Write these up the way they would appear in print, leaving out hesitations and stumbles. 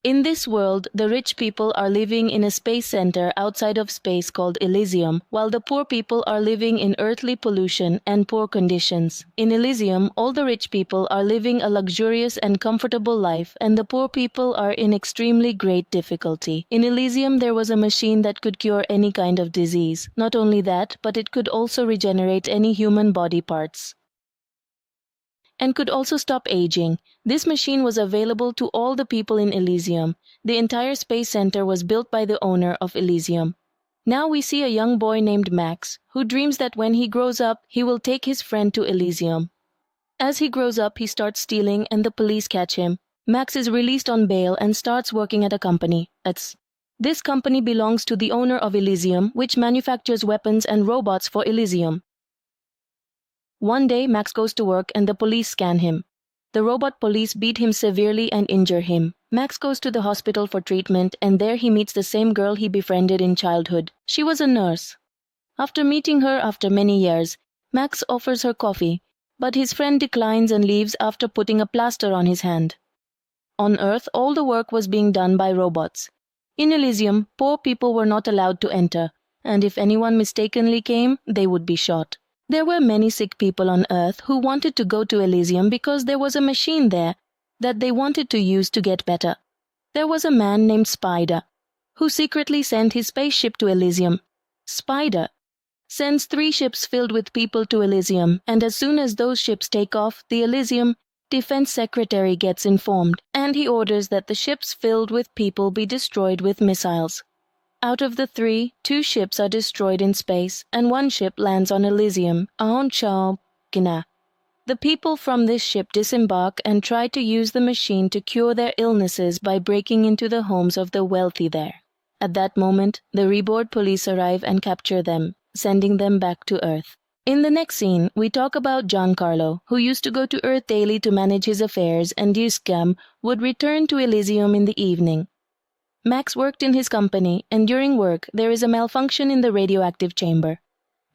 In this world, the rich people are living in a space center outside of space called Elysium, while the poor people are living in earthly pollution and poor conditions. In Elysium, all the rich people are living a luxurious and comfortable life, and the poor people are in extremely great difficulty. In Elysium, there was a machine that could cure any kind of disease. Not only that, but it could also regenerate any human body parts and could also stop aging. This machine was available to all the people in Elysium. The entire space center was built by the owner of Elysium. Now we see a young boy named Max, who dreams that when he grows up, he will take his friend to Elysium. As he grows up, he starts stealing and the police catch him. Max is released on bail and starts working at a company. This company belongs to the owner of Elysium, which manufactures weapons and robots for Elysium. One day, Max goes to work and the police scan him. The robot police beat him severely and injure him. Max goes to the hospital for treatment and there he meets the same girl he befriended in childhood. She was a nurse. After meeting her after many years, Max offers her coffee, but his friend declines and leaves after putting a plaster on his hand. On Earth, all the work was being done by robots. In Elysium, poor people were not allowed to enter, and if anyone mistakenly came, they would be shot. There were many sick people on Earth who wanted to go to Elysium because there was a machine there that they wanted to use to get better. There was a man named Spider who secretly sent his spaceship to Elysium. Spider sends 3 ships filled with people to Elysium, and as soon as those ships take off, the Elysium Defense Secretary gets informed, and he orders that the ships filled with people be destroyed with missiles. Out of the 3, 2 ships are destroyed in space, and 1 ship lands on Elysium, The people from this ship disembark and try to use the machine to cure their illnesses by breaking into the homes of the wealthy there. At that moment, the reboard police arrive and capture them, sending them back to Earth. In the next scene, we talk about Giancarlo, who used to go to Earth daily to manage his affairs, and Euskam would return to Elysium in the evening. Max worked in his company, and during work, there is a malfunction in the radioactive chamber.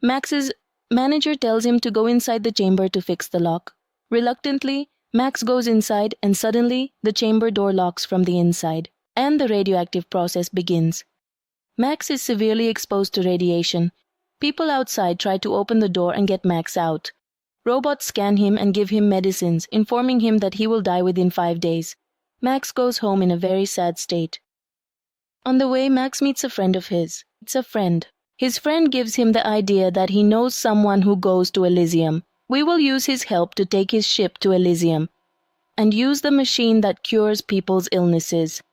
Max's manager tells him to go inside the chamber to fix the lock. Reluctantly, Max goes inside, and suddenly, the chamber door locks from the inside, and the radioactive process begins. Max is severely exposed to radiation. People outside try to open the door and get Max out. Robots scan him and give him medicines, informing him that he will die within 5 days. Max goes home in a very sad state. On the way, Max meets a friend of his. It's a friend. His friend gives him the idea that he knows someone who goes to Elysium. We will use his help to take his ship to Elysium and use the machine that cures people's illnesses.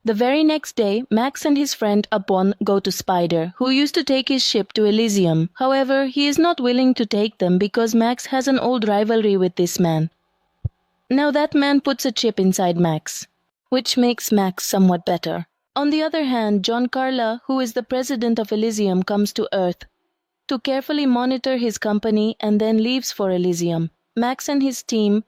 The very next day, Max and his friend Apon go to Spider, who used to take his ship to Elysium. However, he is not willing to take them because Max has an old rivalry with this man. Now that man puts a chip inside Max, which makes Max somewhat better. On the other hand, Giancarlo, who is the president of Elysium, comes to Earth to carefully monitor his company and then leaves for Elysium. Max and his team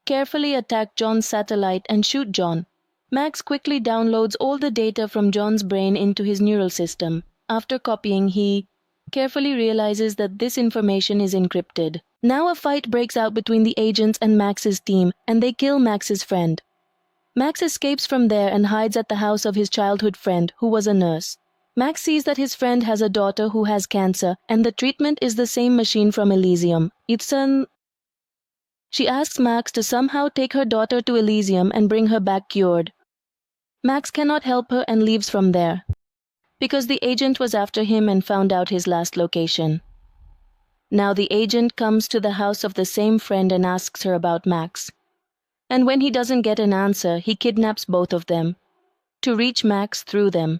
carefully attack John's satellite and shoot John. Max quickly downloads all the data from John's brain into his neural system. After copying, he carefully realizes that this information is encrypted. Now a fight breaks out between the agents and Max's team, and they kill Max's friend. Max escapes from there and hides at the house of his childhood friend, who was a nurse. Max sees that his friend has a daughter who has cancer, and the treatment is the same machine from Elysium. She asks Max to somehow take her daughter to Elysium and bring her back cured. Max cannot help her and leaves from there, because the agent was after him and found out his last location. Now the agent comes to the house of the same friend and asks her about Max. And when he doesn't get an answer, he kidnaps both of them to reach Max through them.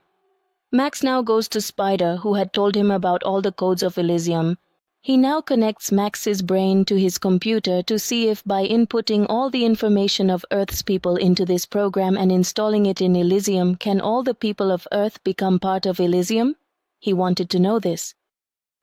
Max now goes to Spider, who had told him about all the codes of Elysium. He now connects Max's brain to his computer to see if by inputting all the information of Earth's people into this program and installing it in Elysium, can all the people of Earth become part of Elysium? He wanted to know this.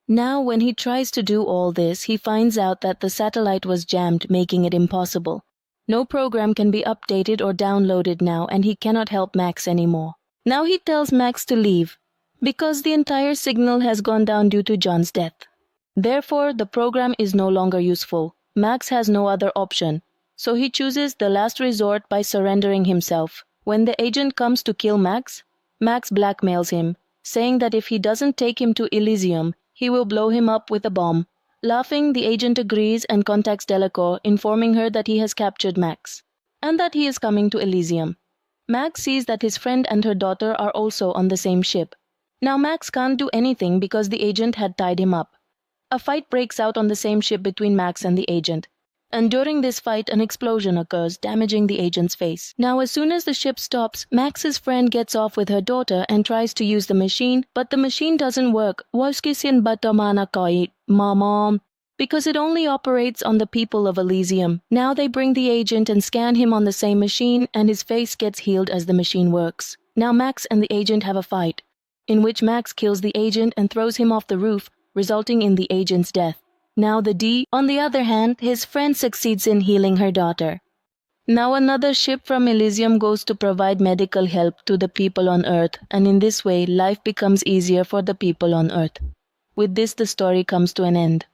Now when he tries to do all this, he finds out that the satellite was jammed, making it impossible. No program can be updated or downloaded now, and he cannot help Max anymore. Now he tells Max to leave, because the entire signal has gone down due to John's death. Therefore, the program is no longer useful. Max has no other option, so he chooses the last resort by surrendering himself. When the agent comes to kill Max, Max blackmails him, saying that if he doesn't take him to Elysium, he will blow him up with a bomb. Laughing, the agent agrees and contacts Delacourt, informing her that he has captured Max, and that he is coming to Elysium. Max sees that his friend and her daughter are also on the same ship. Now Max can't do anything because the agent had tied him up. A fight breaks out on the same ship between Max and the agent, and during this fight an explosion occurs, damaging the agent's face. Now as soon as the ship stops, Max's friend gets off with her daughter and tries to use the machine, but the machine doesn't work. Mom, because it only operates on the people of Elysium. Now they bring the agent and scan him on the same machine, and his face gets healed as the machine works. Now Max and the agent have a fight, in which Max kills the agent and throws him off the roof, resulting in the agent's death. Now the D, on the other hand, his friend succeeds in healing her daughter. Now another ship from Elysium goes to provide medical help to the people on Earth, and in this way life becomes easier for the people on Earth. With this the story comes to an end.